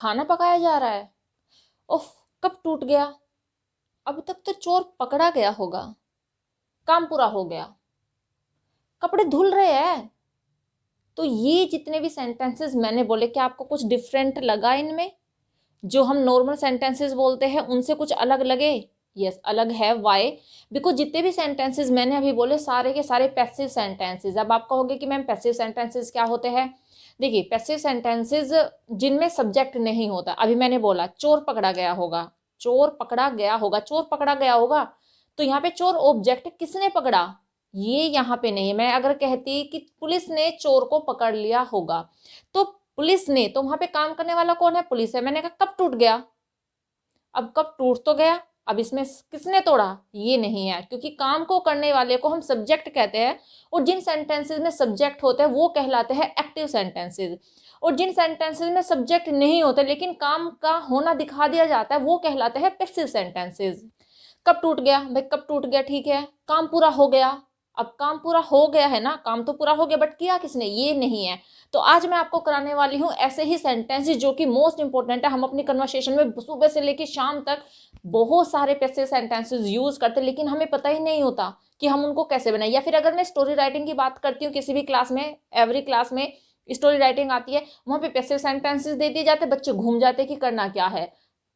खाना पकाया जा रहा है। उफ, कब टूट गया? अब तक तो चोर पकड़ा गया होगा, काम पूरा हो गया, कपड़े धुल रहे हैं। तो ये जितने भी सेंटेंसेस मैंने बोले, क्या आपको कुछ डिफरेंट लगा इनमें? जो हम नॉर्मल सेंटेंसेस बोलते हैं उनसे कुछ अलग लगे? यस, अलग है। वाई? बिकॉज जितने भी सेंटेंसेस मैंने अभी बोले सारे के सारे पैसिव सेंटेंसेस। अब आप कहोगे कि मैम पैसिव सेंटेंसेस क्या होते हैं? देखिए, पैसिव सेंटेंसेस जिनमें सब्जेक्ट नहीं होता। अभी मैंने बोला चोर पकड़ा गया होगा, चोर पकड़ा गया होगा, चोर पकड़ा गया होगा। तो यहाँ पे चोर ऑब्जेक्ट, किसने पकड़ा, ये यहाँ पे नहीं है। मैं अगर कहती कि पुलिस ने चोर को पकड़ लिया होगा, तो पुलिस ने, तो वहां पे काम करने वाला कौन है? पुलिस है। मैंने कहा कब टूट गया? अब कब टूट तो गया, अब इसमें किसने तोड़ा, ये नहीं है, क्योंकि काम को करने वाले को हम सब्जेक्ट कहते हैं। और जिन सेंटेंसेस में सब्जेक्ट होते हैं वो कहलाते हैं एक्टिव सेंटेंसेस। और जिन सेंटेंसेस में सब्जेक्ट नहीं होते लेकिन काम का होना दिखा दिया जाता है वो कहलाते हैं पैसिव सेंटेंसेस। कब टूट गया भाई? कब टूट गया, ठीक है। काम पूरा हो गया, अब काम पूरा हो गया है ना, काम तो पूरा हो गया, बट किया किसने, ये नहीं है। तो आज मैं आपको कराने वाली हूँ ऐसे ही सेंटेंसेस जो कि मोस्ट इंपॉर्टेंट है। हम अपनी कन्वर्सेशन में सुबह से लेकर शाम तक बहुत सारे पैसे सेंटेंसेस यूज करते हैं, लेकिन हमें पता ही नहीं होता कि हम उनको कैसे बनाए। या फिर अगर मैं स्टोरी राइटिंग की बात करती हूँ किसी भी क्लास में, एवरी क्लास में स्टोरी राइटिंग आती है, वहां पे पैसिव सेंटेंसेस दे दिए जाते, बच्चे घूम जाते कि करना क्या है।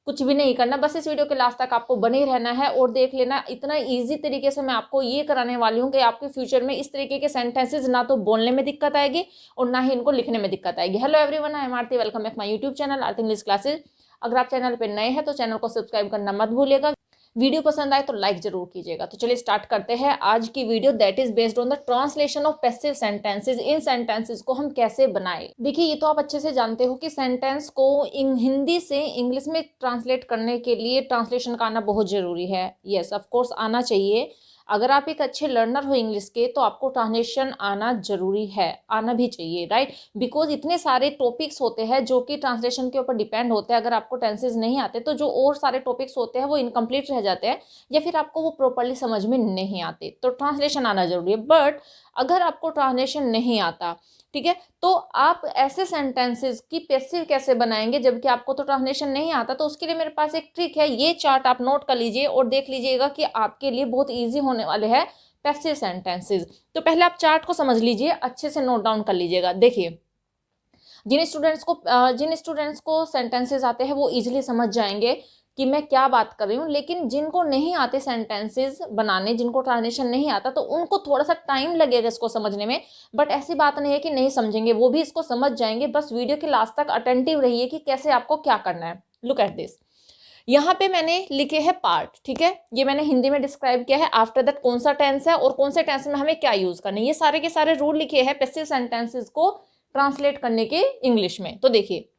कुछ भी नहीं करना, बस इस वीडियो के लास्ट तक आपको बने रहना है और देख लेना। इतना इजी तरीके से मैं आपको ये कराने वाली हूँ कि आपके फ्यूचर में इस तरीके के सेंटेंसेस ना तो बोलने में दिक्कत आएगी और ना ही इनको लिखने में दिक्कत आएगी। Hello everyone, I am Aarti, welcome back my YouTube channel Aarti English classes. अगर आप चैनल पर नए हैं तो चैनल को सब्सक्राइब करना मत भूलिएगा। वीडियो पसंद आए तो लाइक जरूर कीजिएगा। तो चलिए स्टार्ट करते हैं आज की video, that is based on the translation of passive sentences. In sentences को हम कैसे बनाए। देखिए, ये तो आप अच्छे से जानते हो कि सेंटेंस को हिंदी से इंग्लिश में ट्रांसलेट करने के लिए ट्रांसलेशन का आना बहुत जरूरी है। यस, ऑफ कोर्स आना चाहिए। अगर आप एक अच्छे लर्नर हो इंग्लिश के तो आपको ट्रांसलेशन आना जरूरी है, आना भी चाहिए, राइट। बिकॉज इतने सारे टॉपिक्स होते हैं जो कि ट्रांसलेशन के ऊपर डिपेंड होते हैं। अगर आपको टेंसेज नहीं आते तो जो और सारे टॉपिक्स होते हैं वो इनकम्प्लीट रह जाते हैं या फिर आपको वो प्रॉपरली समझ में नहीं आते। तो ट्रांसलेशन आना जरूरी है। बट अगर आपको ट्रांसलेशन नहीं आता, ठीक है, तो आप ऐसे सेंटेंसेस की पैसिव कैसे बनाएंगे जबकि आपको तो ट्रांसलेशन नहीं आता। तो उसके लिए मेरे पास एक ट्रिक है, ये चार्ट आप नोट कर लीजिए और देख लीजिएगा कि आपके लिए बहुत इजी होने वाले हैं पैसिव सेंटेंसेस। तो पहले आप चार्ट को समझ लीजिए, अच्छे से नोट डाउन कर लीजिएगा। देखिए, जिन स्टूडेंट्स को सेंटेंसेस आते हैं वो इजीली समझ जाएंगे कि मैं क्या बात कर रही हूँ। लेकिन जिनको नहीं आते सेंटेंसेस बनाने, जिनको ट्रांसलेशन नहीं आता, तो उनको थोड़ा सा टाइम लगेगा इसको समझने में। बट ऐसी बात नहीं है कि नहीं समझेंगे, वो भी इसको समझ जाएंगे। बस वीडियो के लास्ट तक अटेंटिव रहिए कि कैसे आपको क्या करना है। लुक एट दिस, यहाँ पे मैंने लिखे हैं पार्ट, ठीक है। ये मैंने हिंदी में डिस्क्राइब किया है। आफ्टर दैट कौन सा टेंस है और कौन से टेंस में हमें क्या यूज करना है, ये सारे के सारे रूल लिखे हैं पैसिव सेंटेंसेस को ट्रांसलेट करने के इंग्लिश में। तो देखिए,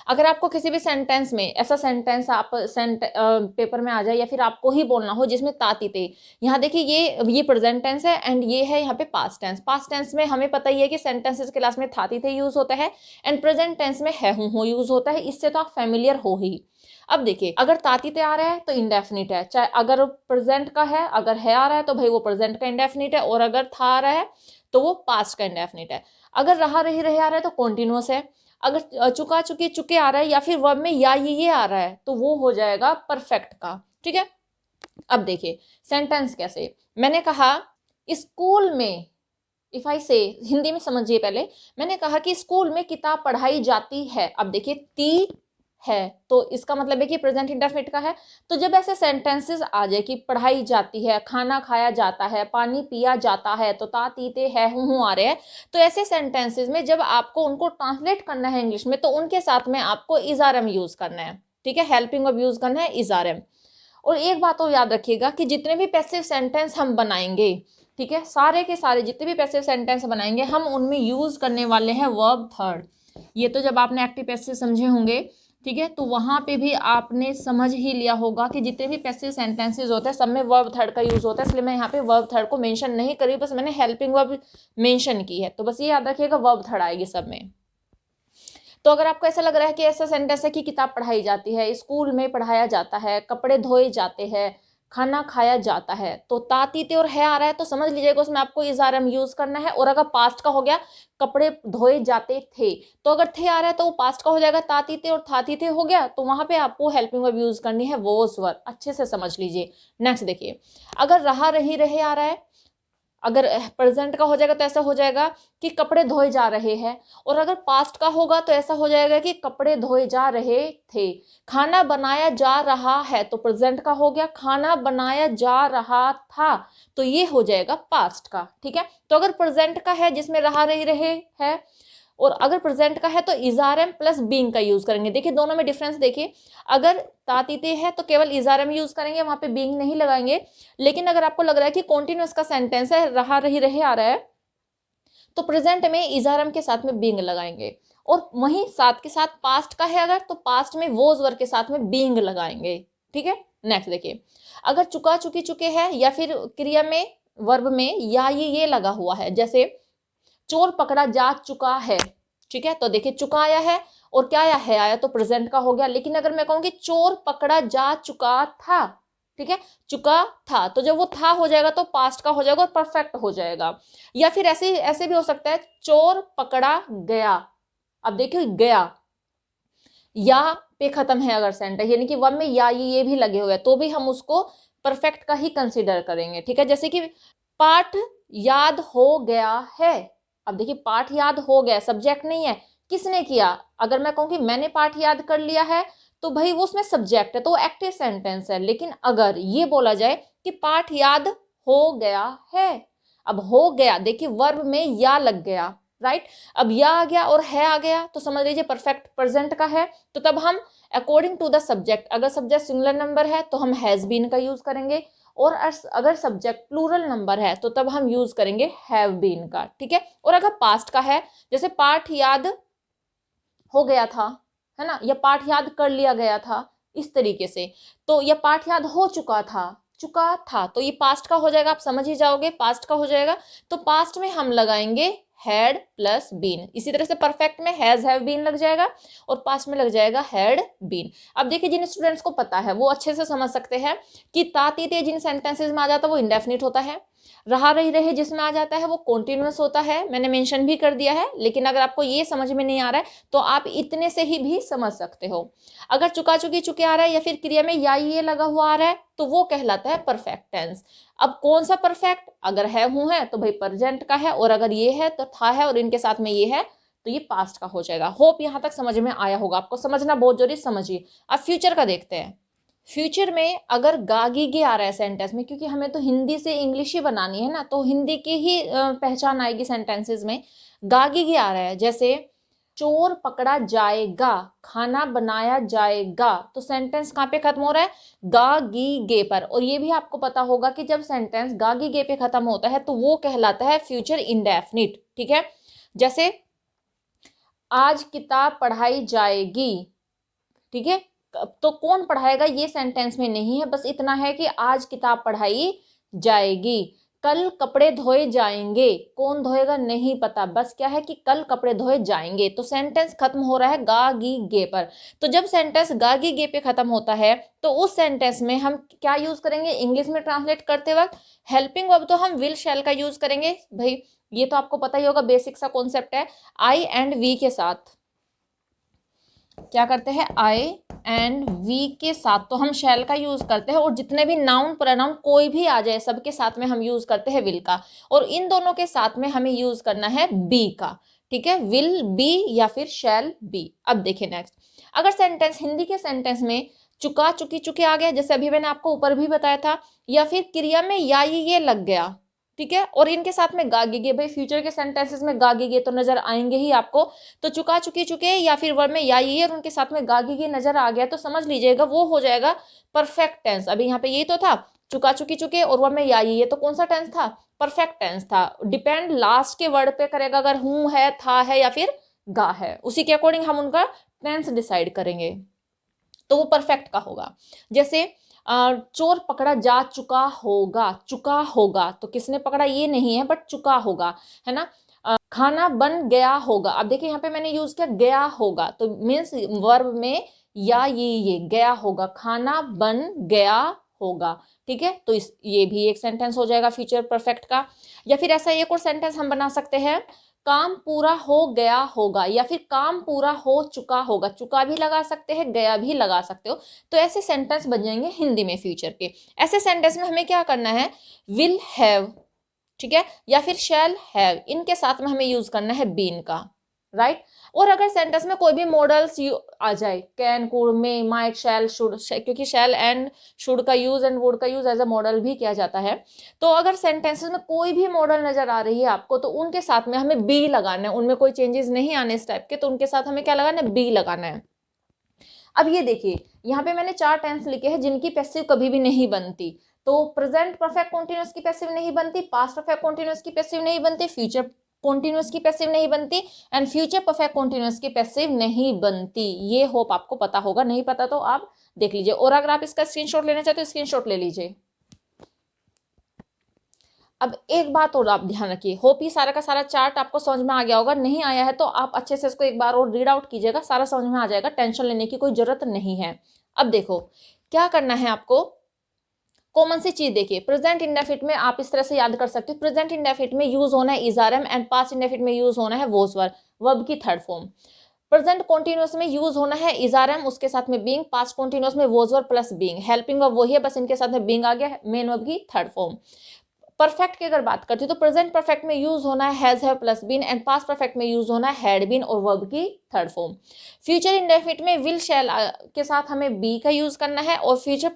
अगर आपको किसी भी सेंटेंस में ऐसा सेंटेंस आप पेपर में आ जाए या फिर आपको ही बोलना हो जिसमें ताती थे, यहाँ देखिए ये प्रेजेंट टेंस है एंड ये है यहाँ पे पास्ट टेंस। पास्ट टेंस में हमें पता ही है कि सेंटेंसेस के लास्ट में थाती थे यूज होता है एंड प्रेजेंट टेंस में है हूं हो यूज होता है। इससे तो आप फेमिलियर हो ही। अब देखिए, अगर तातीते आ रहा है तो इंडेफिनिट है, चाहे अगर प्रेजेंट का है, अगर है आ रहा है तो भाई वो प्रेजेंट का इंडेफिनिट है, और अगर था आ रहा है तो वो पास्ट का इंडेफिनिट है। अगर रहा रही रहे आ रहा है तो कॉन्टिन्यूअस है। अगर चुका चुके चुके आ रहा है या फिर वर्ब में या ये आ रहा है तो वो हो जाएगा परफेक्ट का, ठीक है। अब देखिए सेंटेंस कैसे, मैंने कहा स्कूल में, इफ आई से, हिंदी में समझिए पहले। मैंने कहा कि स्कूल में किताब पढ़ाई जाती है। अब देखिए ती है तो इसका मतलब है कि प्रेजेंट इंडेफिनिट का है। तो जब ऐसे सेंटेंसेस आ जाए कि पढ़ाई जाती है, खाना खाया जाता है, पानी पिया जाता है, तो ता तीते है हूं आ रहे हैं, तो ऐसे सेंटेंसेस में जब आपको उनको ट्रांसलेट करना है इंग्लिश में तो उनके साथ में आपको इजारम यूज करना है, ठीक है। हेल्पिंग वर्ब यूज करना है, इजारम। और एक बात तो याद रखिएगा कि जितने भी पैसिव सेंटेंस हम बनाएंगे, ठीक है, सारे के सारे जितने भी पैसिव सेंटेंस बनाएंगे हम उनमें यूज करने वाले हैं वर्ब थर्ड। ये तो जब आपने एक्टिव पैसिव समझे होंगे, ठीक है, तो वहां पे भी आपने समझ ही लिया होगा कि जितने भी पैसिव सेंटेंसेस होते हैं सब में वर्ब थर्ड का यूज होता है। इसलिए मैं यहाँ पे वर्ब थर्ड को मेंशन नहीं करी, बस मैंने हेल्पिंग वर्ब मेंशन की है। तो बस ये याद रखिएगा वर्ब थर्ड आएगी सब में। तो अगर आपको ऐसा लग रहा है कि ऐसा सेंटेंस है कि किताब पढ़ाई जाती है, स्कूल में पढ़ाया जाता है, कपड़े धोए जाते हैं, खाना खाया जाता है, तो ता तीते और है आ रहा है तो समझ लीजिएगा उसमें आपको इज आर एम यूज करना है। और अगर पास्ट का हो गया कपड़े धोए जाते थे, तो अगर थे आ रहा है तो वो पास्ट का हो जाएगा, ता तीते और था तीते हो गया, तो वहां पे आपको हेल्पिंग वर्ब यूज करनी है वोज वर्ब। अच्छे से समझ लीजिए। नेक्स्ट देखिए, अगर रहा रही रहे आ रहा है, अगर प्रेजेंट का हो जाएगा तो ऐसा हो जाएगा कि कपड़े धोए जा रहे हैं, और अगर पास्ट का होगा तो ऐसा हो जाएगा कि कपड़े धोए जा रहे थे। खाना बनाया जा रहा है तो प्रेजेंट का हो गया, खाना बनाया जा रहा था तो ये हो जाएगा पास्ट का। ठीक है, तो अगर प्रेजेंट का है जिसमें रहा रही रहे है, और अगर प्रेजेंट का है तो इजारम प्लस बीइंग का यूज करेंगे। देखिए दोनों में डिफरेंस देखिए, अगर तातीते है तो केवल इजारम यूज करेंगे, वहां पे बीइंग नहीं लगाएंगे। लेकिन अगर आपको लग रहा है कि कॉन्टिन्यूअस का सेंटेंस है, रहा रही रहे आ रहा है, तो प्रेजेंट में इजारम के साथ में बीइंग लगाएंगे, और वहीं साथ के साथ पास्ट का है अगर, तो पास्ट में वोज वर्ब के साथ में बीइंग लगाएंगे। ठीक है, नेक्स्ट देखिए, अगर चुका चुकी चुके हैं या फिर क्रिया में वर्ब में या ये लगा हुआ है, जैसे चोर पकड़ा जा चुका है। ठीक है, तो देखिए चुका आया है और क्या आया है, आया तो प्रेजेंट का हो गया। लेकिन अगर मैं कहूंगी चोर पकड़ा जा चुका था, ठीक है, चुका था, तो जब वो था हो जाएगा तो पास्ट का हो जाएगा और परफेक्ट हो जाएगा। या फिर ऐसे ऐसे भी हो सकता है, चोर पकड़ा गया। अब देखिए गया या पे खत्म है अगर सेंटेंस, यानी कि वन में या ये भी लगे हुए हैं, तो भी हम उसको परफेक्ट का ही कंसिडर करेंगे। ठीक है, जैसे कि पाठ याद हो गया है। अब देखिए पाठ याद हो गया, सब्जेक्ट नहीं है, किसने किया। अगर मैं कहूँ कि मैंने पाठ याद कर लिया है, तो भाई वो उसमें सब्जेक्ट है, तो वो एक्टिव सेंटेंस है। लेकिन अगर ये बोला जाए कि पाठ याद हो गया है, अब हो गया देखिए वर्ब में या लग गया, राइट। अब या आ गया और है आ गया तो समझ लीजिए परफेक्ट प्रेजेंट का है। तो तब हम अकॉर्डिंग टू द सब्जेक्ट, अगर सब्जेक्ट सिंगुलर नंबर है तो हम हैज बीन का यूज करेंगे, और अगर सब्जेक्ट प्लूरल नंबर है तो तब हम यूज करेंगे हैव बीन का। ठीक है, और अगर पास्ट का है, जैसे पाठ याद हो गया था, है ना, या पाठ याद कर लिया गया था, इस तरीके से, तो यह पाठ याद हो चुका था, तो ये पास्ट का हो जाएगा। आप समझ ही जाओगे पास्ट का हो जाएगा, तो पास्ट में हम लगाएंगे हैड प्लस बीन। इसी तरह से परफेक्ट में हैज हैव बीन लग जाएगा और पास्ट में लग जाएगा हैड बीन। अब देखिए जिन स्टूडेंट्स को पता है वो अच्छे से समझ सकते हैं कि तातीते जिन सेंटेंसेस में आ जाता है वो इंडेफिनिट होता है, रहा रही रहे जिसमें आ जाता है वो कॉन्टिन्यूअस होता है, मैंने मेंशन भी कर दिया है। लेकिन अगर आपको ये समझ में नहीं आ रहा है तो आप इतने से ही भी समझ सकते हो। अगर चुका चुकी चुके आ रहा है या फिर क्रिया में या ये लगा हुआ आ रहा है तो वो कहलाता है परफेक्ट टेंस। अब कौन सा परफेक्ट, अगर है हूं है तो भाई प्रेजेंट का है, और अगर ये है तो था है और इनके साथ में ये है तो ये पास्ट का हो जाएगा। होप यहां तक समझ में आया होगा, आपको समझना बहुत जरूरी, समझिए। अब फ्यूचर का देखते हैं। फ्यूचर में अगर गागीगे आ रहा है सेंटेंस में, क्योंकि हमें तो हिंदी से इंग्लिश ही बनानी है ना, तो हिंदी की ही पहचान आएगी सेंटेंसेस में। गागीगे आ रहा है, जैसे चोर पकड़ा जाएगा, खाना बनाया जाएगा, तो सेंटेंस कहाँ पे खत्म हो रहा है, गा गी गे पर। और ये भी आपको पता होगा कि जब सेंटेंस गा गी गे पे खत्म होता है तो वो कहलाता है फ्यूचर इंडेफिनिट। ठीक है, जैसे आज किताब पढ़ाई जाएगी, ठीक है, तो कौन पढ़ाएगा ये सेंटेंस में नहीं है, बस इतना है कि आज किताब पढ़ाई जाएगी। कल कपड़े धोए जाएंगे, कौन धोएगा नहीं पता, बस क्या है कि कल कपड़े धोए जाएंगे, तो सेंटेंस खत्म हो रहा है गा गी गे पर। तो जब सेंटेंस गा गी गे पे खत्म होता है तो उस सेंटेंस में हम क्या यूज करेंगे, इंग्लिश में ट्रांसलेट करते वक्त हेल्पिंग वर्ब तो हम विल शैल का यूज करेंगे। भाई ये तो आपको पता ही होगा, बेसिक सा कॉन्सेप्ट है। आई एंड वी के साथ क्या करते हैं, आई एंड वी के साथ तो हम शैल का यूज करते हैं, और जितने भी नाउन प्रोनाउन कोई भी आ जाए सबके साथ में हम यूज करते हैं विल का, और इन दोनों के साथ में हमें यूज करना है बी का। ठीक है, विल बी या फिर शैल बी। अब देखिए नेक्स्ट, अगर सेंटेंस हिंदी के सेंटेंस में चुका चुकी चुके आ गया, जैसे अभी मैंने आपको ऊपर भी बताया था, या फिर क्रिया में या ये लग गया, ठीक है, और इनके साथ में गागीगे, भाई फ्यूचर के सेंटेंसेस में गागीगे तो नजर आएंगे ही आपको, तो चुका चुकी चुके या फिर वर्ब में या ये और उनके साथ में गागीगे नजर आ गया तो समझ लीजिएगा वो हो जाएगा परफेक्ट टेंस। अभी यहाँ पे ये तो था चुका चुकी चुके और वर्ब में या ये, तो कौन सा टेंस था, परफेक्ट टेंस था। डिपेंड लास्ट के वर्ड पे करेगा, अगर हूं है, था है या फिर गा है, उसी के अकॉर्डिंग हम उनका टेंस डिसाइड करेंगे, तो वो परफेक्ट का होगा। जैसे चोर पकड़ा जा चुका होगा तो किसने पकड़ा ये नहीं है, बट चुका होगा, है ना। खाना बन गया होगा, अब देखिए यहाँ पे मैंने यूज किया गया होगा, तो मीन्स वर्ब में या ये गया होगा, खाना बन गया होगा। ठीक है, तो ये भी एक सेंटेंस हो जाएगा फ्यूचर परफेक्ट का। या फिर ऐसा एक और सेंटेंस हम बना सकते हैं, काम पूरा हो गया होगा, या फिर काम पूरा हो चुका होगा। चुका भी लगा सकते हैं, गया भी लगा सकते हो। तो ऐसे सेंटेंस बन जाएंगे हिंदी में फ्यूचर के। ऐसे सेंटेंस में हमें क्या करना है, विल हैव, ठीक है, या फिर शैल हैव, इनके साथ में हमें यूज करना है बीन का, राइट। और अगर सेंटेंस में कोई भी मॉडल्स आ जाए, can, could, may, might, shall, should, क्योंकि शैल एंड शुड का यूज एंड वुड का यूज एज अ मॉडल भी किया जाता है, तो अगर सेंटेंसेस में कोई भी मॉडल नजर आ रही है आपको, तो उनके साथ में हमें बी लगाना है। उनमें कोई चेंजेस नहीं आने इस टाइप के, तो उनके साथ हमें क्या लगाना है, बी लगाना है। अब ये देखिए, यहाँ पे मैंने 4 टेंस लिखे हैं जिनकी पैसिव कभी भी नहीं बनती। तो प्रेजेंट परफेक्ट कॉन्टिन्यूअस की पैसिव नहीं बनती, पास्ट परफेक्ट कॉन्टिन्यूअस की पैसिव नहीं बनती, फ्यूचर कॉन्टिन्यूअस की पैसिव नहीं बनती, एंड फ्यूचर परफेक्ट कॉन्टिन्यूअस की पैसिव नहीं बनती। ये होप आपको पता होगा, नहीं पता तो आप देख लीजिए। और अगर आप इसका स्क्रीनशॉट लेना चाहते हो, स्क्रीनशॉट ले लीजिए। अब एक बात और आप ध्यान रखिए, होप ये सारा का सारा चार्ट आपको समझ में आ गया होगा। नहीं आया है तो आप अच्छे से इसको एक बार और रीड आउट कीजिएगा, सारा समझ में आ जाएगा, टेंशन लेने की कोई जरूरत नहीं है। अब देखो क्या करना है आपको, कॉमन सी चीज देखिए, प्रेजेंट इंडेफिनिट में आप इस तरह से याद कर सकते हो, प्रेजेंट इंडेफिनिट में यूज होना है is are am, and past indefinite में यूज होना है वॉज वर, वर्ब की थर्ड फॉर्म। प्रेजेंट कॉन्टिन्यूअस में यूज होना है इज आर एम, उसके साथ में बीइंग, पास्ट कॉन्टिन्यूअस में was were plus being, helping verb वही है, बस इनके साथ में बीइंग आ गया, मेन वर्ब की थर्ड फॉर्म। परफेक्ट की अगर बात करती हूँ तो प्रेजेंट परफेक्ट में यूज होना है has have plus been, and past perfect में यूज होना है हैड बीन और वर्ब की थर्ड फॉर्म। फ्यूचर इंडेफिनिट में विल शैल के साथ हमें बी का यूज करना है, और फ्यूचर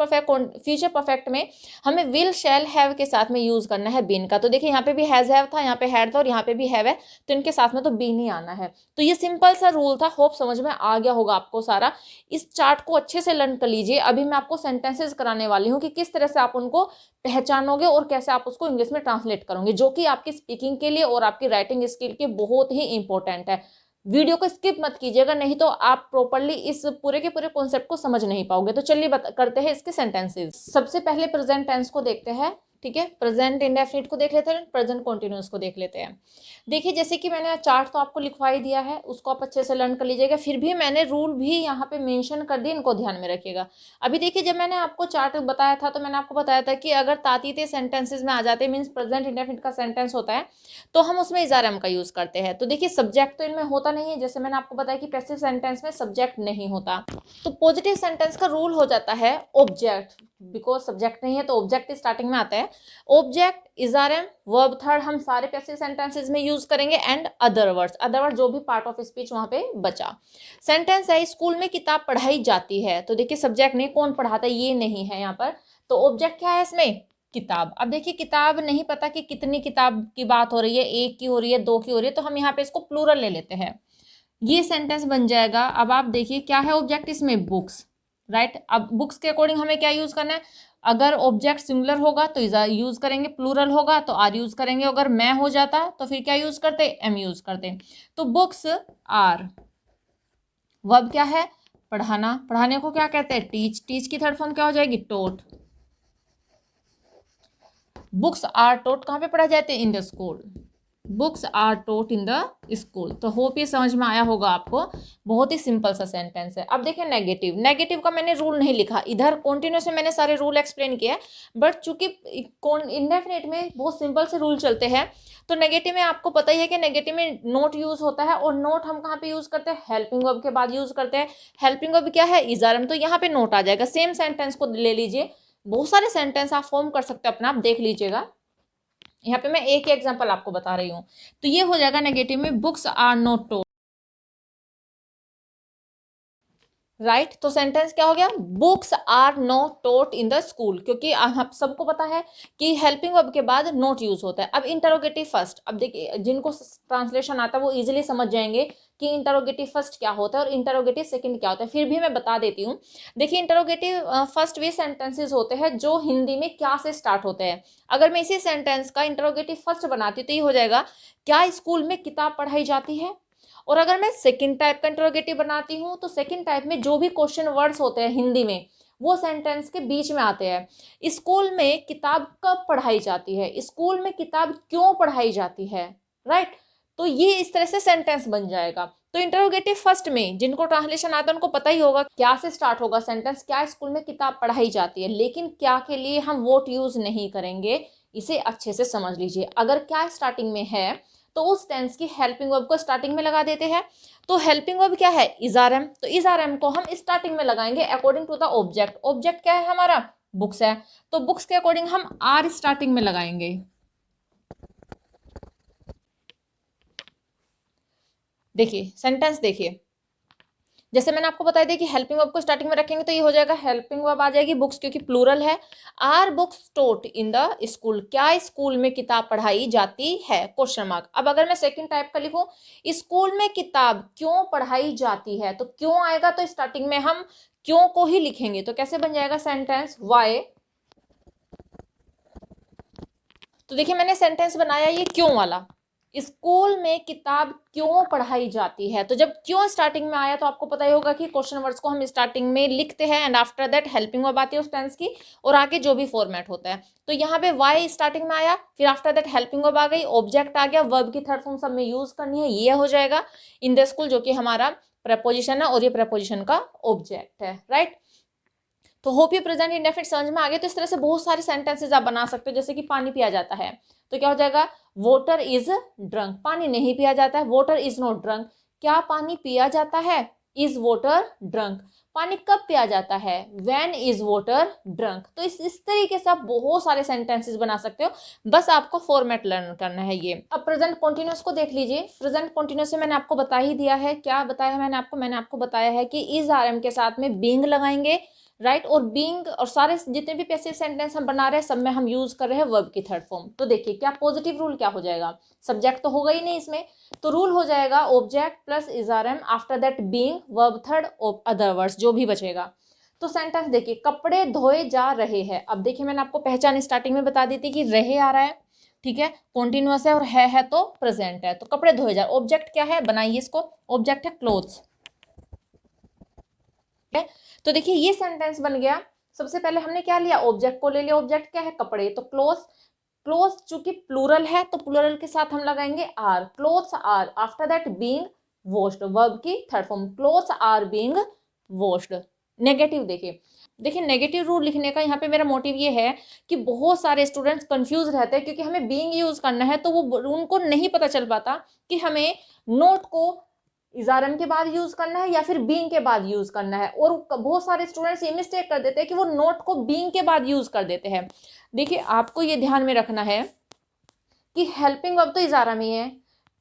परफेक्ट में हमें विल शैल हैव के साथ में यूज करना है बीन का। तो देखिए यहाँ पे भी हैज हैव था, यहाँ पे हैड था, और यहाँ पे भी हैव है, तो इनके साथ में तो बीन ही आना है। तो ये सिंपल सा रूल था, होप समझ में आ गया होगा आपको सारा। इस चार्ट को अच्छे से लर्न कर लीजिए। अभी मैं आपको सेंटेंसेस कराने वाली हूँ कि किस तरह से आप उनको पहचानोगे और कैसे आप उसको इंग्लिश में ट्रांसलेट करोगे, जो कि आपकी स्पीकिंग के लिए और आपकी राइटिंग स्किल के बहुत ही इंपॉर्टेंट है। वीडियो को स्किप मत कीजिएगा, नहीं तो आप प्रॉपरली इस पूरे के पूरे कॉन्सेप्ट को समझ नहीं पाओगे। तो चलिए करते हैं इसके सेंटेंसेस। सबसे पहले प्रेजेंट टेंस को देखते हैं, ठीक है, प्रेजेंट इंडेफिनिट को देख लेते हैं, प्रेजेंट कॉन्टिन्यूअस को देख लेते हैं। देखिए जैसे कि मैंने चार्ट तो आपको लिखवाई दिया है, उसको आप अच्छे से लर्न कर लीजिएगा। फिर भी मैंने रूल भी यहाँ पे मेंशन कर दिए, इनको ध्यान में रखिएगा। अभी देखिए जब मैंने आपको चार्ट बताया था, तो मैंने आपको बताया था कि अगर तातीते सेंटेंसेज में आ जाते हैं, मीन्स प्रेजेंट इंडेफिनिट का सेंटेंस होता है, तो हम उसमें इज आर एम का यूज करते हैं। तो देखिए सब्जेक्ट तो इनमें होता नहीं है, जैसे मैंने आपको बताया कि पैसिव सेंटेंस में सब्जेक्ट नहीं होता। तो पॉजिटिव सेंटेंस का रूल हो जाता है ऑब्जेक्ट, बिकॉज सब्जेक्ट नहीं है तो ऑब्जेक्ट स्टार्टिंग में आता है। Object, is are am, verb third हम सारे पैसिव सेंटेंसेस में यूज करेंगे, एंड अदर वर्ड्स जो भी पार्ट ऑफ स्पीच वहां पे बचा। सेंटेंस है स्कूल में किताब पढ़ाई जाती है, तो देखिए सब्जेक्ट नहीं, कौन पढ़ाता है ये नहीं है यहाँ पर, तो ऑब्जेक्ट क्या है इसमें, किताब। अब देखिए किताब नहीं पता कि कितनी किताब की बात हो रही है, एक की हो रही है, दो की हो रही है, तो हम यहाँ पे इसको प्लूरल ले लेते हैं, ये सेंटेंस बन जाएगा। अब आप देखिए क्या है ऑब्जेक्ट इसमें, बुक्स, राइट। अब बुक्स के अकॉर्डिंग हमें क्या यूज करना है, अगर ऑब्जेक्ट सिंगुलर होगा तो इज यूज करेंगे, प्लूरल होगा तो आर यूज करेंगे, अगर मैं हो जाता तो फिर क्या यूज करते, एम यूज करते। तो बुक्स आर, वर्ब क्या है, पढ़ाना, पढ़ाने को क्या कहते हैं, टीच, टीच की थर्ड फॉर्म क्या हो जाएगी, टोट। बुक्स आर टोट कहाँ पे पढ़ा जाते हैं, in the school, books are taught in the school. तो होप ये समझ में आया होगा आपको, बहुत ही सिंपल सा सेंटेंस है। अब देखिए नेगेटिव, नेगेटिव का मैंने रूल नहीं लिखा, इधर कॉन्टिन्यूस में मैंने सारे रूल एक्सप्लेन किया, बट चूंकि इंडेफिनिट में बहुत सिंपल से रूल चलते हैं, तो नेगेटिव में आपको पता ही है कि नेगेटिव में नोट यूज होता है, और नोट हम कहाँ पे यूज करते हैं, हेल्पिंग वर्ब के बाद यूज करते हैं। हेल्पिंग वर्ब क्या है, इज आर एम, तो यहाँ पे नोट आ जाएगा। सेम सेंटेंस को ले लीजिए, बहुत सारे सेंटेंस आप फॉर्म कर सकते हैं अपना, आप देख लीजिएगा। यहाँ पे मैं एक एग्जांपल आपको बता रही हूँ, तो ये हो जाएगा नेगेटिव में, books are not taught, right. तो सेंटेंस क्या हो गया, books are not taught in the school, क्योंकि आप सबको पता है कि हेल्पिंग वर्ब के बाद नोट यूज होता है। अब इंटरोगेटिव फर्स्ट, अब देखिए जिनको ट्रांसलेशन आता है वो इजीली समझ जाएंगे कि इंटरोगेटिव फर्स्ट क्या होता है और इंटरोगेटिव सेकंड क्या होता है, फिर भी मैं बता देती हूँ। देखिए इंटरोगेटिव फर्स्ट वे सेंटेंसेस होते हैं जो हिंदी में क्या से स्टार्ट होते हैं। अगर मैं इसी सेंटेंस का इंटरोगेटिव फर्स्ट बनाती हूँ तो ये हो जाएगा, क्या स्कूल में किताब पढ़ाई जाती है। और अगर मैं सेकंड टाइप का इंटरोगेटिव बनाती हूँ तो सेकंड टाइप में जो भी क्वेश्चन वर्ड्स होते हैं हिंदी में वो सेंटेंस के बीच में आते हैं। स्कूल में किताब कब पढ़ाई जाती है, स्कूल में किताब क्यों पढ़ाई जाती है, राइट। तो ये इस तरह से सेंटेंस बन जाएगा। तो इंटरोगेटिव फर्स्ट में जिनको ट्रांसलेशन आता है उनको पता ही होगा क्या से स्टार्ट होगा सेंटेंस, क्या स्कूल में किताब पढ़ाई जाती है, लेकिन क्या के लिए हम वोट यूज नहीं करेंगे, इसे अच्छे से समझ लीजिए। अगर क्या स्टार्टिंग में है तो उस टेंस की हेल्पिंग वर्ब को स्टार्टिंग में लगा देते हैं। तो हेल्पिंग वर्ब क्या है, इज आर एम, तो इज आर एम को हम स्टार्टिंग में लगाएंगे according to the object. Object क्या है हमारा, बुक्स है, तो बुक्स के अकॉर्डिंग हम आर स्टार्टिंग में लगाएंगे। देखिए सेंटेंस देखिए, जैसे मैंने आपको बताया दिया कि हेल्पिंग वर्ब को स्टार्टिंग में रखेंगे तो ये हो जाएगा हेल्पिंग वर्ब आ जाएगी बुक्स, क्योंकि प्लूरल है। Are books taught in the school, क्या स्कूल में किताब पढ़ाई जाती है, क्वेश्चन मार्क। अब अगर मैं सेकंड टाइप का लिखूं, स्कूल में किताब क्यों पढ़ाई जाती है, तो क्यों आएगा तो स्टार्टिंग में हम क्यों को ही लिखेंगे। तो कैसे बन जाएगा सेंटेंस, वाई। तो देखिए मैंने सेंटेंस बनाया ये क्यों वाला, स्कूल में किताब क्यों पढ़ाई जाती है। तो जब क्यों स्टार्टिंग में आया तो आपको पता ही होगा कि क्वेश्चन वर्ड्स को हम स्टार्टिंग में लिखते हैं and after that helping verb आती है उस टेंस की, और आगे जो भी फॉर्मेट होता है। तो यहाँ पे वाई स्टार्टिंग में आया, फिर आफ्टर दैट हेल्पिंग वर्ब आ गई, ऑब्जेक्ट आ गया, वर्ब की थर्ड फॉर्म सब में यूज करनी है, ये हो जाएगा इन द स्कूल, जो कि हमारा प्रपोजिशन है और ये प्रपोजिशन का ऑब्जेक्ट है, राइट। तो होप ये प्रेजेंट इंडेफिनिट समझ में आ गया। तो इस तरह से बहुत सारे सेंटेंसेस आप बना सकते हो, जैसे कि पानी पिया जाता है तो क्या हो जाएगा, वाटर इज ड्रंक, पानी नहीं पिया जाता है, वाटर इज नॉट ड्रंक। क्या पानी पिया जाता है, इज वाटर ड्रंक। पानी कब पिया जाता है, व्हेन इज वाटर ड्रंक। तो इस तरीके से आप बहुत सारे सेंटेंसेस बना सकते हो, बस आपको फॉर्मेट लर्न करना है ये। अब प्रेजेंट कॉन्टिन्यूअस को देख लीजिए। प्रेजेंट कॉन्टिन्यूअस में मैंने आपको बता ही दिया है, क्या बताया है मैंने आपको बताया है कि इज आर एम के साथ में बीइंग लगाएंगे, राइट। और बीइंग और सारे जितने भी पैसिव सेंटेंस हम बना रहे हैं सब में हम यूज कर रहे हैं वर्ब की थर्ड फॉर्म। तो देखिए क्या पॉजिटिव रूल क्या हो जाएगा, सब्जेक्ट तो होगा ही नहीं इसमें, तो रूल हो जाएगा object plus is are am, after that being verb third other words जो भी बचेगा। तो सेंटेंस देखिए, कपड़े धोए जा रहे हैं। अब देखिए मैंने आपको पहचान स्टार्टिंग में बता दी थी कि रहे आ रहा है, ठीक है, कॉन्टिन्यूअस है और है तो प्रेजेंट है। तो कपड़े धोए जा, ऑब्जेक्ट क्या है, बनाइए इसको, ऑब्जेक्ट है क्लोथ्स। तो देखिए ये सेंटेंस बन गया। सबसे पहले हमने क्या लिया, ऑब्जेक्ट को ले लिया, ऑब्जेक्ट क्या है, कपड़े, तो क्लोथ्स। क्लोथ्स चूंकि प्लूरल है तो प्लूरल के साथ हम लगाएंगे are, clothes are, after that being washed, verb की third form, clothes are being washed. Negative देखिए नेगेटिव रूल लिखने का यहाँ पे मेरा मोटिव ये है कि बहुत सारे स्टूडेंट्स कंफ्यूज रहते हैं, क्योंकि हमें बीइंग यूज करना है तो वो उनको नहीं पता चल पाता कि हमें नोट को इजारम के बाद यूज करना है या फिर बीइंग के बाद यूज करना है। और बहुत सारे स्टूडेंट्स ये मिस्टेक कर देते हैं कि वो नोट को बीइंग के बाद यूज कर देते हैं। देखिए आपको ये ध्यान में रखना है कि हेल्पिंग वर्ब तो इजारा में है,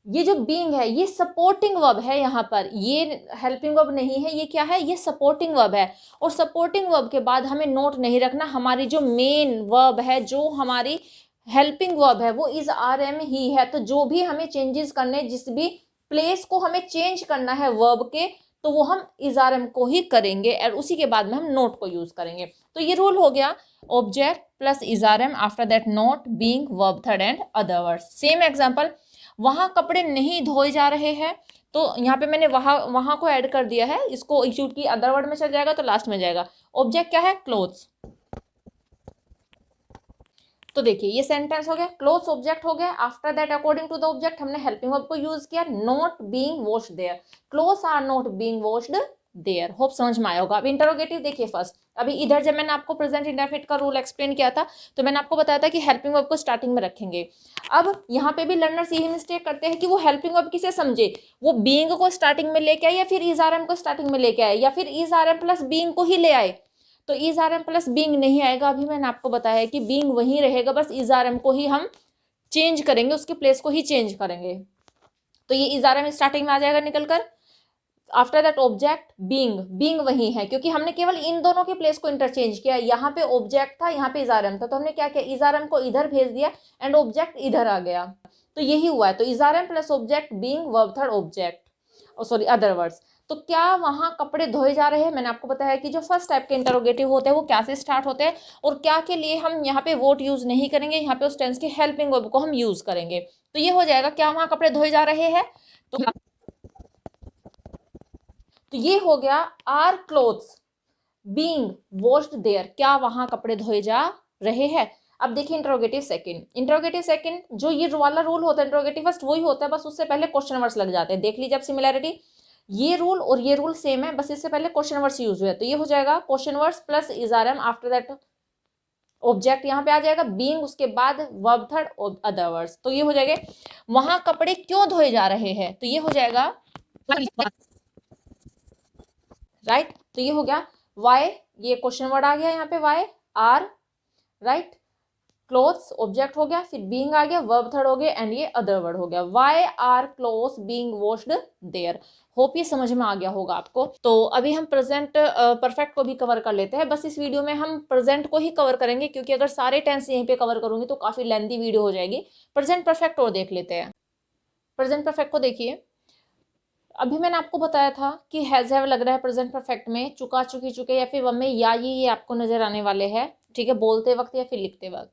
ये जो बीइंग है ये सपोर्टिंग वर्ब है, यहाँ पर ये हेल्पिंग वर्ब नहीं है, ये क्या है, ये सपोर्टिंग वर्ब है। और सपोर्टिंग वर्ब के बाद हमें नोट नहीं रखना, हमारी जो मेन वर्ब है, जो हमारी हेल्पिंग वर्ब है वो इज आर एम ही है। तो जो भी हमें चेंजेस करने, जिस भी प्लेस को हमें चेंज करना है वर्ब के, तो वो हम इज आर एम को ही करेंगे और उसी के बाद में हम नोट को यूज करेंगे। तो ये रूल हो गया, object plus is are am, after that not, being, verb third and other words. Same example, वहां कपड़े नहीं धोए जा रहे हैं, तो यहाँ पे मैंने वहां को ऐड कर दिया है, इसको क्योंकि अदर वर्ड में चल जाएगा तो लास्ट में जाएगा। ऑब्जेक्ट क्या है, क्लोथ्स। तो देखिए ये सेंटेंस हो गया, क्लोथ्स ऑब्जेक्ट हो गया, after that according to the object हमने हेल्पिंग वर्ब को यूज किया, not being washed there, clothes are not being washed there. Hope समझ में आया होगा। अब इंटरोगेटिव देखिए फर्स्ट, अभी इधर जब मैंने आपको प्रेजेंट इंडेफिनिट का रूल एक्सप्लेन किया था तो मैंने आपको बताया था कि हेल्पिंग वर्ब को स्टार्टिंग में रखेंगे। अब यहाँ पे भी लर्नर्स यही मिस्टेक करते हैं कि वो हेल्पिंग वर्ब किसे समझे, वो बीइंग को स्टार्टिंग में लेके आए या फिर इज आर एम को स्टार्टिंग में लेके आए या फिर is are am plus being को ही ले आए। तो is are am plus being नहीं आएगा, अभी मैंने आपको बताया है कि बीइंग वहीं रहेगा, बस इज आर एम को ही हम चेंज करेंगे, उसके प्लेस को ही चेंज करेंगे। तो ये इज आर एम स्टार्टिंग में आ जाएगा निकल कर, after that object being, being वही है क्योंकि हमने केवल इन दोनों के प्लेस को इंटरचेंज किया, यहाँ पे ऑब्जेक्ट था यहाँ पे इज आर एम था, तो हमने क्या किया, इज आर एम को इधर भेज दिया एंड ऑब्जेक्ट इधर आ गया, तो यही हुआ है। तो is are am plus object being verb third object, sorry other words. तो क्या वहां कपड़े धोए जा रहे हैं, मैंने आपको बताया कि जो फर्स्ट टाइप के इंटरोगेटिव होते हैं वो क्या से स्टार्ट होते हैं और क्या के लिए हम यहाँ पे वोट यूज नहीं करेंगे, यहाँ पे उस टेंस की हेल्पिंग वर्ब को हम यूज करेंगे। तो ये हो जाएगा, क्या वहां कपड़े धोए जा रहे हैं, तो ये हो गया are clothes being washed there, क्या वहां कपड़े धोए जा रहे हैं। अब देखिए इंट्रोगेटिव सेकंड। इंट्रोगेटिव सेकंड जो ये वाला रूल होता है इंट्रोगेटिव फर्स्ट वही होता है, बस उससे पहले क्वेश्चन वर्ड्स लग जाते हैं। देख लीजिए अब सिमिलैरिटी, ये रूल और ये रूल सेम है, बस इससे पहले क्वेश्चन वर्ड्स यूज हुए। तो ये हो जाएगा question words plus is are am, after that object यहाँ पे आ जाएगा बीइंग, उसके बाद वर्ब थर्ड अदर वर्ड्स। तो ये हो जाएगा वहां कपड़े क्यों धोए जा रहे हैं, तो ये हो जाएगा राइट। तो ये हो गया वाई, ये क्वेश्चन वर्ड आ गया यहाँ पे why are, right. Clothes object हो गया, फिर बीइंग आ गया, वर्ब थर्ड हो गया, एंड ये अदर वर्ड हो गया। Why are clothes being washed there. Hope ये समझ में आ गया होगा आपको। तो अभी हम प्रेजेंट परफेक्ट को भी कवर कर लेते हैं। बस इस वीडियो में हम प्रेजेंट को ही कवर करेंगे, क्योंकि अगर सारे टेंस यहीं पे कवर करूंगी तो काफी लेंथी वीडियो हो जाएगी। प्रेजेंट परफेक्ट और देख लेते हैं। प्रेजेंट परफेक्ट को देखिए, अभी मैंने आपको बताया था कि हैज हैव लग रहा है प्रेजेंट परफेक्ट में, चुका चुकी चुके या फिर व में या ये आपको नजर आने वाले हैं, ठीक है, बोलते वक्त या फिर लिखते वक्त।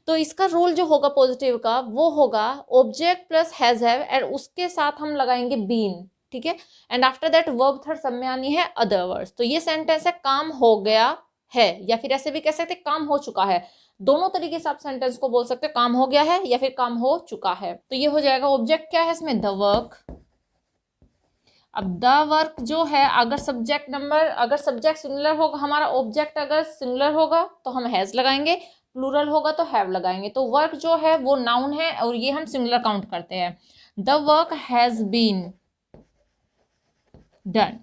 तो इसका रूल जो होगा पॉजिटिव का वो होगा object plus has have and उसके साथ हम लगाएंगे बीन, ठीक है, and after that verb third सब में आनी है अदर वर्ड्स। तो ये सेंटेंस है काम हो गया है, या फिर ऐसे भी कह सकते काम हो चुका है। दोनों तरीके से आप सेंटेंस को बोल सकते हो, काम हो गया है या फिर काम हो चुका है। तो ये हो जाएगा ऑब्जेक्ट क्या है इसमें, द वर्क। अब द वर्क जो है, अगर सब्जेक्ट नंबर, अगर सब्जेक्ट सिंगुलर होगा हमारा, ऑब्जेक्ट अगर सिंगुलर होगा तो हम हैज लगाएंगे, प्लूरल होगा तो हैव लगाएंगे। तो वर्क जो है वो नाउन है और ये हम सिंगुलर काउंट करते हैं। The work has been done,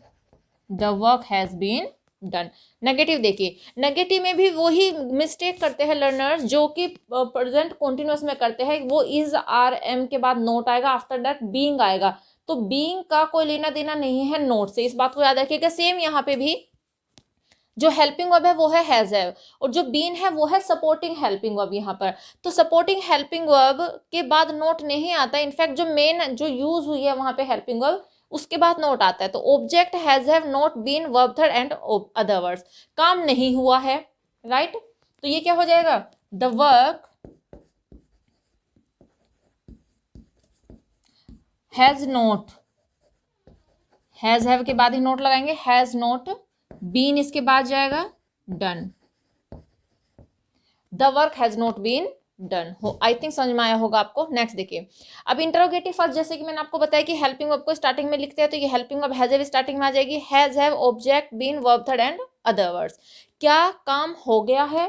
the work has been done. Negative देखिए, नेगेटिव में भी वही मिस्टेक करते हैं लर्नर्स जो कि प्रेजेंट कॉन्टिन्यूअस में करते हैं। वो इज आर एम के बाद नोट आएगा, आफ्टर दैट बीइंग आएगा। तो बीइंग का कोई लेना देना नहीं है नोट से, इस बात को याद रखिएगा। सेम यहाँ पे भी जो हेल्पिंग वर्ब है वो है हैज हैव, और जो बीन है वो है सपोर्टिंग हेल्पिंग वर्ब यहाँ पर। तो सपोर्टिंग हेल्पिंग वर्ब के बाद नोट नहीं आता, इनफैक्ट जो मेन जो यूज हुई है वहां पे हेल्पिंग वर्ब उसके बाद नोट आता है। तो object has have not been verb third and other words, काम नहीं हुआ है, राइट। तो ये क्या हो जाएगा, the work has not, has have के बाद ही नोट लगाएंगे, हैज नोट बीन इसके बाद जाएगा done, the work has not been done. हो आई थिंक समझ में आया होगा आपको। नेक्स्ट देखिए, अब इंटरोगेटिव फर्स्ट, जैसे कि मैंने आपको बताया कि हेल्पिंग वर्ब को स्टार्टिंग में लिखते हैं, तो ये helping verb has have starting में आ जाएगी, has have object been verb third and other words. क्या काम हो गया है,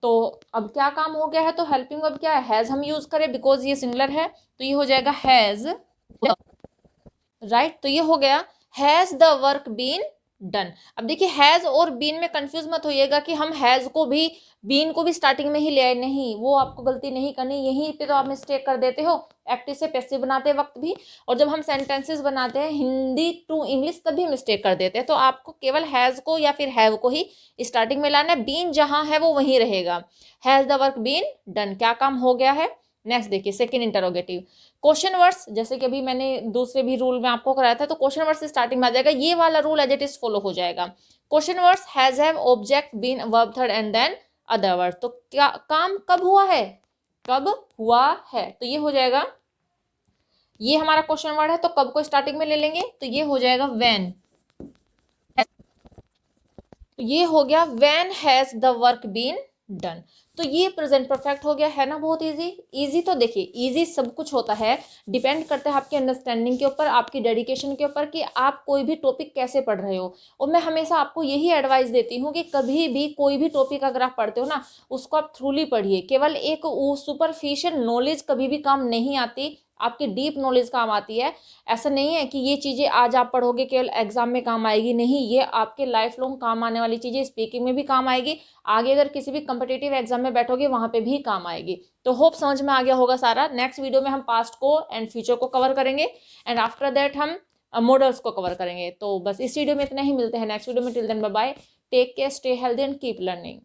तो अब क्या काम हो गया है, तो हेल्पिंग वर्ब क्या है, हैज हम यूज करें बिकॉज ये सिंगुलर है, तो ये हो जाएगा हैज, राइट। तो ये हो गया has the work been done. अब देखिए हैज और बीन में कंफ्यूज मत होइएगा कि हम हैज को भी बीन को भी स्टार्टिंग में ही ले आए, नहीं, वो आपको गलती नहीं करनी। यहीं पे तो आप मिस्टेक कर देते हो एक्टिव से पैसिव बनाते वक्त भी, और जब हम सेंटेंसेस बनाते हैं हिंदी टू इंग्लिश तभी मिस्टेक कर देते हैं। तो आपको केवल हैज को या फिर हैव को ही स्टार्टिंग में लाना है, बीन जहां है वो वहीं रहेगा। Has the work been done, क्या काम हो गया है। नेक्स्ट देखिए सेकेंड इंटरोगेटिव, क्वेश्चन वर्ड्स, जैसे कि अभी मैंने दूसरे भी रूल में आपको कराया था, तो क्वेश्चन वर्ड्स स्टार्टिंग में आ जाएगा, ये वाला rule as it is follow हो जाएगा। Question words has have object been verb third and then other word. तो क्या काम कब हुआ है, कब हुआ है, तो ये हो जाएगा, ये हमारा क्वेश्चन वर्ड है तो कब को स्टार्टिंग में ले लेंगे, तो ये हो जाएगा व्हेन। तो ये हो गया when has the work been done. तो ये प्रेजेंट परफेक्ट हो गया है ना, बहुत इजी। इजी तो देखिए, इजी सब कुछ होता है, डिपेंड करता है आपकी अंडरस्टैंडिंग के ऊपर, आपकी डेडिकेशन के ऊपर, कि आप कोई भी टॉपिक कैसे पढ़ रहे हो। और मैं हमेशा आपको यही एडवाइस देती हूँ कि कभी भी कोई भी टॉपिक अगर आप पढ़ते हो ना, उसको आप थ्रूली पढ़िए। केवल एक सुपरफिशियल नॉलेज कभी भी काम नहीं आती, आपकी डीप नॉलेज काम आती है। ऐसा नहीं है कि ये चीज़ें आज आप पढ़ोगे केवल एग्जाम में काम आएगी, नहीं, ये आपके लाइफ लॉन्ग काम आने वाली चीज़ें, स्पीकिंग में भी काम आएगी, आगे अगर किसी भी कम्पिटिटिव एग्जाम में बैठोगे वहाँ पे भी काम आएगी। तो होप समझ में आ गया होगा सारा। नेक्स्ट वीडियो में हम पास्ट को एंड फ्यूचर को कवर करेंगे, एंड आफ्टर दैट हम मॉडल्स को कवर करेंगे। तो बस इस वीडियो में इतना ही, मिलते हैं नेक्स्ट वीडियो में। Till then bye bye, take care, stay healthy and keep learning.